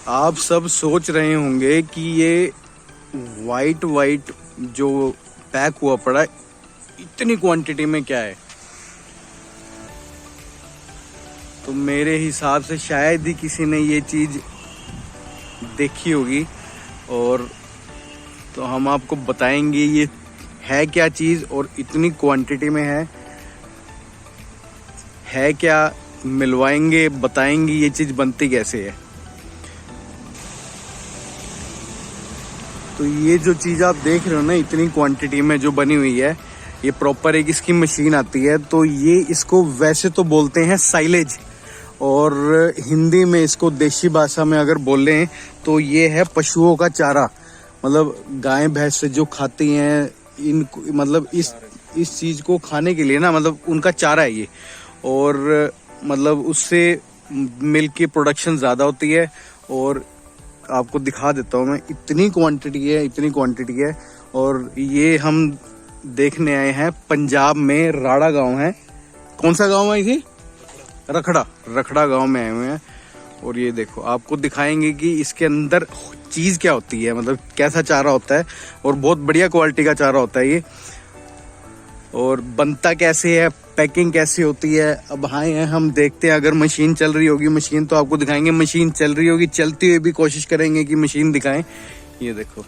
आप सब सोच रहे होंगे कि ये वाइट जो पैक हुआ पड़ा है इतनी क्वांटिटी में क्या है। तो मेरे हिसाब से शायद ही किसी ने ये चीज देखी होगी, और तो हम आपको बताएंगे ये है क्या चीज और इतनी क्वांटिटी में है क्या, मिलवाएंगे, बताएंगे ये चीज बनती कैसे है। तो ये जो चीज आप देख रहे हो ना इतनी क्वांटिटी में जो बनी हुई है, ये प्रॉपर एक इसकी मशीन आती है। तो ये इसको वैसे तो बोलते हैं साइलेज, और हिंदी में इसको देशी भाषा में अगर बोलें तो ये है पशुओं का चारा। मतलब गाय भैंस से जो खाती हैं इन, मतलब इस चीज को खाने के लिए ना, मतलब उनका चारा है ये। और मतलब उससे मिल्क की प्रोडक्शन ज्यादा होती है। और आपको दिखा देता हूँ मैं, इतनी क्वांटिटी है। और ये हम देखने आए हैं पंजाब में, राड़ा गांव है। कौन सा गांव है ये? रखड़ा गांव में आए हुए हैं। और ये देखो, आपको दिखाएंगे कि इसके अंदर चीज क्या होती है, मतलब कैसा चारा होता है। और बहुत बढ़िया क्वालिटी का चारा होता है ये। और बनता कैसे है, पैकिंग कैसे होती है। अब आए हैं हम, देखते हैं। अगर मशीन चल रही होगी, मशीन तो आपको दिखाएंगे। मशीन चल रही होगी, चलती हुई भी कोशिश करेंगे कि मशीन दिखाएं। ये देखो,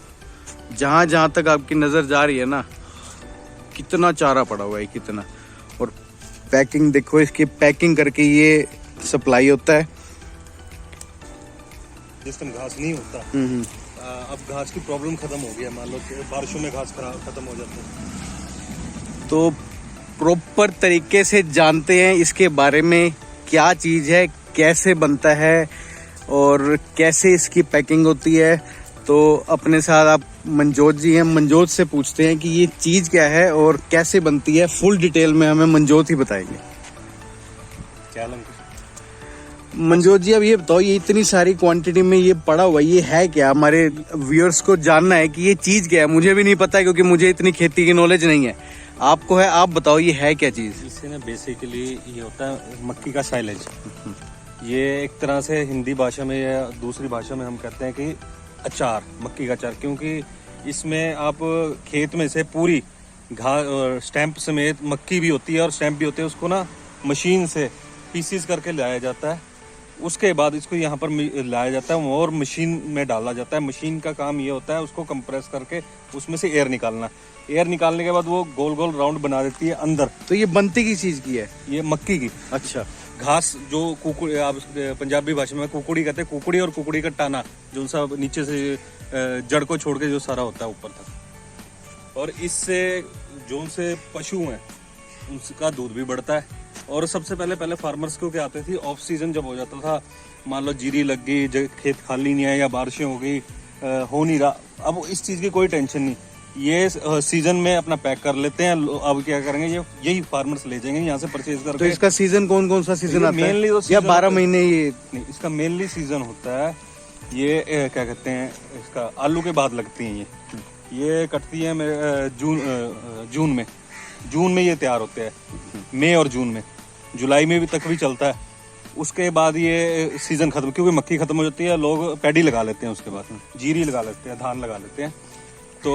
जहां तक आपकी नजर जा रही है ना, कितना चारा पड़ा हुआ है, कितना। और पैकिंग देखो, इसकी पैकिंग करके ये सप्लाई होता है। जिस टाइम घास नहीं होता, अब घास की प्रॉब्लम खत्म हो गया। मान लो बारिशों में घास खत्म हो जाता है, तो प्रॉपर तरीके से जानते हैं इसके बारे में, क्या चीज है, कैसे बनता है और कैसे इसकी पैकिंग होती है। तो अपने साथ आप मनजोत जी हैं, मनजोत से पूछते हैं कि ये चीज क्या है और कैसे बनती है। फुल डिटेल में हमें मनजोत ही बताएंगे। क्या मनजोत जी, अब ये बताओ, ये इतनी सारी क्वांटिटी में ये पड़ा हुआ, ये है क्या? हमारे व्यूअर्स को जानना है कि ये चीज क्या है। मुझे भी नहीं पता, क्योंकि मुझे इतनी खेती की नॉलेज नहीं है। आपको है, आप बताओ ये है क्या चीज? इससे ना बेसिकली ये होता है मक्की का साइलेज। ये एक तरह से हिंदी भाषा में या दूसरी भाषा में हम कहते हैं कि अचार, मक्की का अचार। क्योंकि इसमें आप खेत में से पूरी घास, स्टैंप समेत मक्की भी होती है और स्टैंप भी होते हैं, उसको ना मशीन से पीसीस करके लाया जाता है। उसके बाद इसको यहाँ पर लाया जाता है और मशीन में डाला जाता है। मशीन का काम ये होता है उसको कंप्रेस करके उसमें से एयर निकालना। एयर निकालने के बाद वो गोल गोल राउंड बना देती है अंदर। तो ये बनती की चीज की है? ये मक्की की। अच्छा। घास जो कुकुड़ी, आप पंजाबी भाषा में कुकुड़ी कहते हैं, कुकुड़ी और कुकुड़ी का टाना, जो सा नीचे से जड़ को छोड़ के जो सारा होता है ऊपर तक। और इससे जो से पशु हैं उसका दूध भी बढ़ता है। और सबसे पहले फार्मर्स को क्या आते थे, ऑफ सीजन जब हो जाता था, मान लो जीरी लग गई, खेत खाली नहीं है या बारिशें हो गई, हो नहीं रहा, अब इस चीज की कोई टेंशन नहीं। ये सीजन में अपना पैक कर लेते हैं। अब क्या करेंगे, यही फार्मर्स ले जाएंगे यहाँ से परचेज करके। तो इसका सीजन कौन सा सीजन आता है? मेनली तो या 12 महीने? ये नहीं, इसका मेनली सीजन होता है ये क्या कहते हैं, इसका आलू के बाद लगती है ये कटती है जून में ये तैयार होते हैं, मई और जून में। जुलाई में भी तक भी चलता है। उसके बाद ये सीजन खत्म, क्योंकि मक्की खत्म हो जाती है, लोग पैडी लगा लेते हैं, उसके बाद जीरी लगा लेते हैं, धान लगा लेते हैं। तो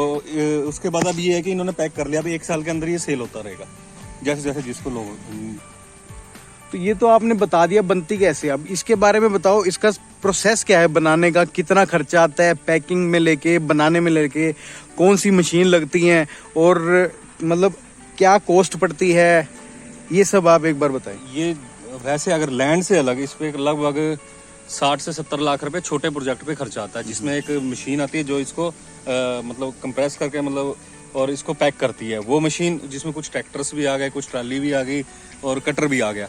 उसके बाद अब ये है कि इन्होंने पैक कर लिया, अभी 1 साल के अंदर ये सेल होता रहेगा, जैसे जैसे जिसको लोग। तो ये तो आपने बता दिया बनती कैसे। अब इसके बारे में बताओ, इसका प्रोसेस क्या है बनाने का, कितना खर्चा आता है पैकिंग में लेके, बनाने में लेके, कौन सी मशीन लगती है, और मतलब क्या कॉस्ट पड़ती है, ये सब आप एक बार बताएं। ये वैसे अगर लैंड से अलग, इस पे लगभग 60 से 70 लाख रुपए छोटे प्रोजेक्ट पे खर्चा आता है, जिसमें एक मशीन आती है जो इसको मतलब कंप्रेस करके, मतलब और इसको पैक करती है। वो मशीन जिसमें कुछ ट्रैक्टर्स भी आ गए, कुछ ट्राली भी आ गई और कटर भी आ गया।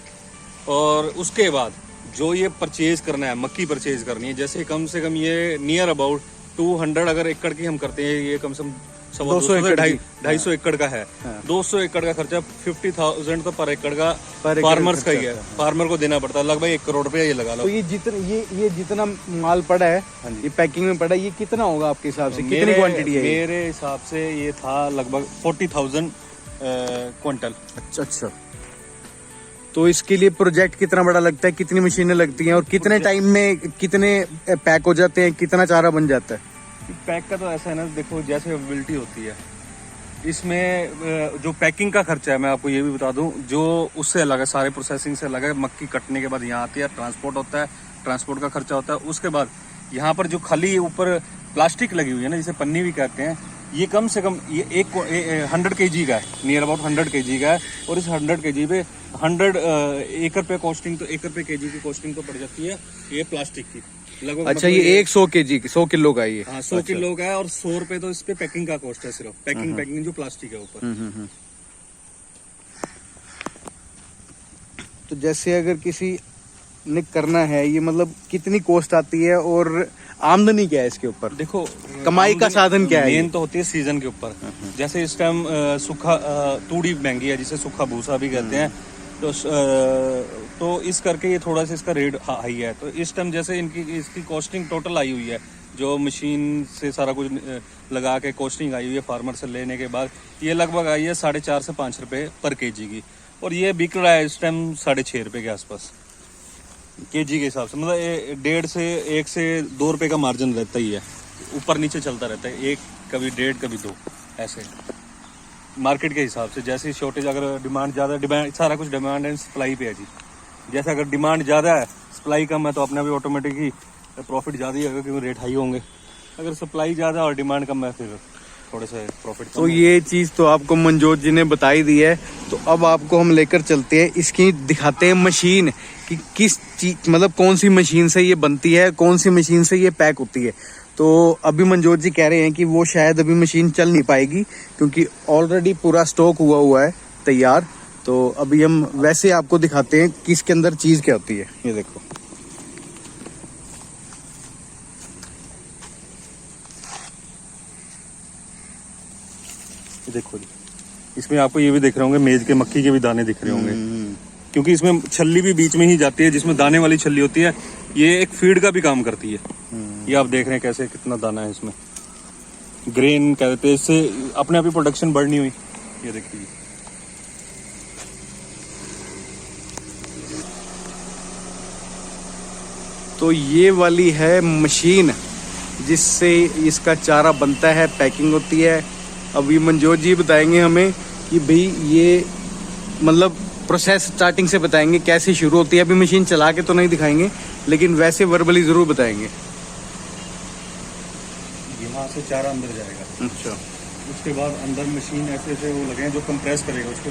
और उसके बाद जो ये परचेज करना है, मक्की परचेज करनी है, जैसे कम से कम ये नियर अबाउट 200 अगर एकड़ की हम करते हैं, ये कम से कम 200 एकड़, 250 एकड़ का है। 200 एकड़ का खर्चा 50,000 तो पर एकड़ का फार्मर्स का ही है। फार्मर को देना पड़ता है लगभग 1 करोड़ रुपया, ये लगा लो। तो ये जितना माल पड़ा है, ये पैकिंग में पड़ा है, ये कितना होगा आपके हिसाब से? कितनी क्वांटिटी है? मेरे हिसाब से ये था लगभग 40,000 क्विंटल। अच्छा। तो इसके लिए प्रोजेक्ट कितना बड़ा लगता है, कितनी मशीनें लगती हैं और कितने टाइम में कितने पैक हो जाते हैं, कितना चारा बन जाता है? पैक का तो ऐसा है ना, देखो जैसे अवेलेबिलिटी होती है इसमें जो पैकिंग का खर्चा है, मैं आपको ये भी बता दूं, जो उससे अलग है, सारे प्रोसेसिंग से अलग है। मक्की कटने के बाद यहाँ आती है, ट्रांसपोर्ट होता है, ट्रांसपोर्ट का खर्चा होता है। उसके बाद यहाँ पर जो खाली ऊपर प्लास्टिक लगी हुई है ना, जिसे पन्नी भी कहते हैं, ये कम से कम ये 100 kg का है, नियर अबाउट 100 kg का है। और इस 100 kg पे 1 रुपये कॉस्टिंग, तो 1 रुपये kg की कॉस्टिंग तो पड़ जाती है ये प्लास्टिक की लगभग। अच्छा, ये 100 kg 100 किलो का ये? हाँ, 100 किलो का है। और 100 रुपये तो इस पे पैकिंग का कॉस्ट है, सिर्फ पैकिंग जो प्लास्टिक है ऊपर। तो जैसे अगर किसी ने करना है ये, मतलब कितनी कॉस्ट आती है और आमदनी क्या है इसके ऊपर? देखो, कमाई का साधन क्या है? मेन तो होती है सीजन के ऊपर। जैसे इस टाइम सूखा तूड़ी महंगी है, जिसे सूखा भूसा भी कहते हैं, तो इस करके ये थोड़ा सा इसका रेट हाई है। तो इस टाइम जैसे इसकी कॉस्टिंग टोटल आई हुई है, जो मशीन से सारा कुछ लगा के कॉस्टिंग आई हुई है फार्मर से लेने के बाद, ये लगभग आई है 4.5 से 5 रुपए पर kg की। और ये बिक रहा है इस टाइम 6.5 रुपए के आसपास kg के हिसाब से। मतलब 1.5 से 2 रुपए का मार्जिन रहता ही है, ऊपर नीचे चलता रहता है, 1 कभी 1.5 कभी 2 ऐसे मार्केट के हिसाब से। जैसे शॉर्टेज, अगर डिमांड ज़्यादा, डिमांड सारा कुछ डिमांड एंड सप्लाई पे है जी। जैसे अगर डिमांड ज़्यादा है, सप्लाई कम है, तो अपना भी ऑटोमेटिक ही प्रॉफिट ज़्यादा ही होगा, क्योंकि रेट हाई होंगे। अगर सप्लाई ज़्यादा और डिमांड कम है, फिर थोड़े से प्रॉफिट। तो ये चीज़ तो आपको मनजोत जी ने बताई दी है। तो अब आपको हम लेकर चलते हैं, इसकी दिखाते हैं मशीन कि किस चीज, मतलब कौन सी मशीन से ये बनती है, कौन सी मशीन से ये पैक होती है। तो अभी मनजोत जी कह रहे हैं कि वो शायद अभी मशीन चल नहीं पाएगी, क्योंकि ऑलरेडी पूरा स्टॉक हुआ है तैयार। तो अभी हम वैसे आपको दिखाते हैं कि इसके अंदर चीज़ क्या होती है। ये देखो, देखो जी, इसमें आपको ये भी दिख रहे होंगे, मेज के मक्की के भी दाने दिख रहे होंगे, क्योंकि इसमें छल्ली भी बीच में ही जाती है, जिसमें दाने वाली छल्ली होती है। ये एक फीड का भी काम करती है। ये आप देख रहे हैं कैसे कितना दाना है इसमें, ग्रेन कहते हैं। इससे अपने आप ही प्रोडक्शन बढ़नी हुई। ये देखिए, तो ये वाली है मशीन जिससे इसका चारा बनता है, पैकिंग होती है। अभी मनजोत जी बताएंगे हमें कि भाई ये मतलब प्रोसेस स्टार्टिंग से बताएंगे कैसे शुरू होती है। अभी मशीन चला के तो नहीं दिखाएंगे, लेकिन वैसे वर्बली जरूर बताएंगे। यहाँ से चारा अंदर जाएगा। अच्छा। उसके बाद अंदर मशीन ऐसे वो लगे हैं जो कंप्रेस करेगा उसको,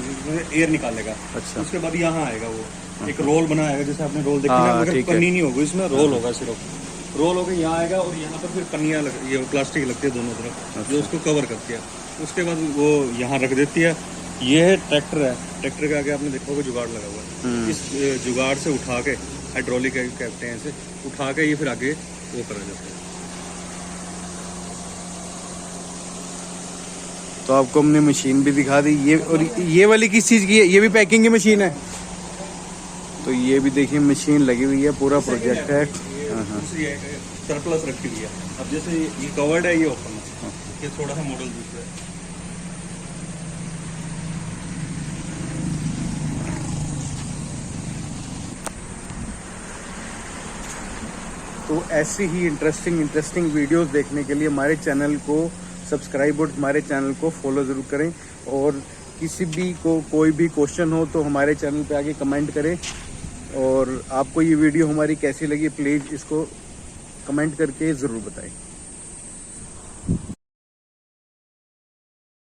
एयर निकालेगा। अच्छा। उसके बाद यहाँ आएगा, वो एक रोल बनाएगा, जैसे आपने रोल देखी ना, मगर पन्नी नहीं होगी इसमें, रोल होगा, सिर्फ रोल होकर यहाँ आएगा। और यहाँ पर फिर पन्नियाँ ये प्लास्टिक लगती है दोनों तरफ, जो उसको कवर करती है। उसके बाद वो यहाँ रख देती है। ये है ट्रैक्टर है, ट्रैक्टर के आगे आपने देखा होगा जुगाड़ लगा हुआ है। इस जुगाड़ से उठा के, हाइड्रोलिक कहते हैं इसे, उठा के ये फिर आगे वो करा जाता है। तो आपको हमने मशीन भी दिखा दी। ये और ये वाली किस चीज़ की है? ये भी पैकिंग की मशीन है। तो ये भी देखिए मशीन लगी हुई है, पूरा प्रोजेक्ट है। सरप्लस रखी हुई है। अब जैसे ये कवर्ड है, ये ओपन है, ये थोड़ा सा मॉडल दूसरा है। तो ऐसी ही इंटरेस्टिंग वीडियोस देखने के लिए हमारे चैनल को सब्सक्राइब और हमारे चैनल को फॉलो ज़रूर करें। और किसी भी को कोई भी क्वेश्चन हो तो हमारे चैनल पे आके कमेंट करें। और आपको ये वीडियो हमारी कैसी लगी, प्लीज़ इसको कमेंट करके ज़रूर बताएं।